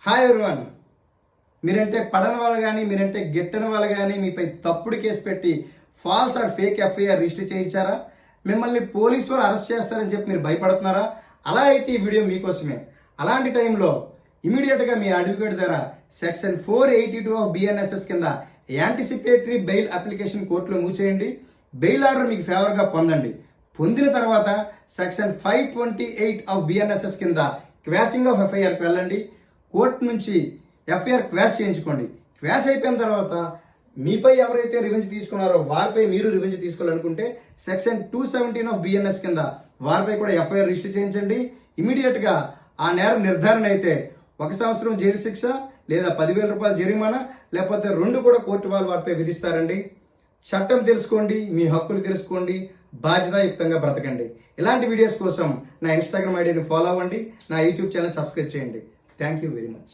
Hi everyone, మీరంటే పడని వాళ్ళు కానీ మీరంటే గిట్టని వాళ్ళు కానీ మీపై తప్పుడు కేసు పెట్టి false or fake FIR register చేయించారా? మిమ్మల్ని పోలీసు వాళ్ళు అరెస్ట్ చేస్తారని చెప్పి మీరు భయపడుతున్నారా? అలా అయితే ఈ వీడియో మీకోసమే. అలాంటి టైంలో ఇమీడియట్గా మీ అడ్వకేట్ ద్వారా సెక్షన్ 482 ఆఫ్ BNSS కింద యాంటిసిపేటరీ బెయిల్ అప్లికేషన్ కోర్టులో మూవ్ చేయండి. బెయిల్ ఆర్డర్ మీకు ఫేవర్గా పొందండి. పొందిన తర్వాత సెక్షన్ 528 ఆఫ్ BNSS కింద క్వాషింగ్ ఆఫ్ ఎఫ్ఐఆర్కి వెళ్ళండి. కోర్టు నుంచి ఎఫ్ఐఆర్ క్వాష్ చేయించుకోండి. క్వాష్ అయిపోయిన తర్వాత మీపై ఎవరైతే రివెంజ్ తీసుకున్నారో వారిపై మీరు రివెంజ్ తీసుకోవాలనుకుంటే సెక్షన్ 217 ఆఫ్ BNS కింద వారిపై కూడా ఎఫ్ఐఆర్ రిజిస్టర్ చేయించండి. ఇమీడియట్గా ఆ నేరం నిర్ధారణ అయితే 1 సంవత్సరం జైలు శిక్ష లేదా 10,000 రూపాయల జరిమానా లేకపోతే 2 కూడా కోర్టు వాళ్ళు వారిపై విధిస్తారండి. చట్టం తెలుసుకోండి, మీ హక్కులు తెలుసుకోండి, బాధ్యతాయుక్తంగా బ్రతకండి. ఇలాంటి వీడియోస్ కోసం నా ఇన్స్టాగ్రామ్ ఐడిని ఫాలో అవ్వండి, నా యూట్యూబ్ ఛానల్ సబ్స్క్రైబ్ చేయండి. Thank you very much.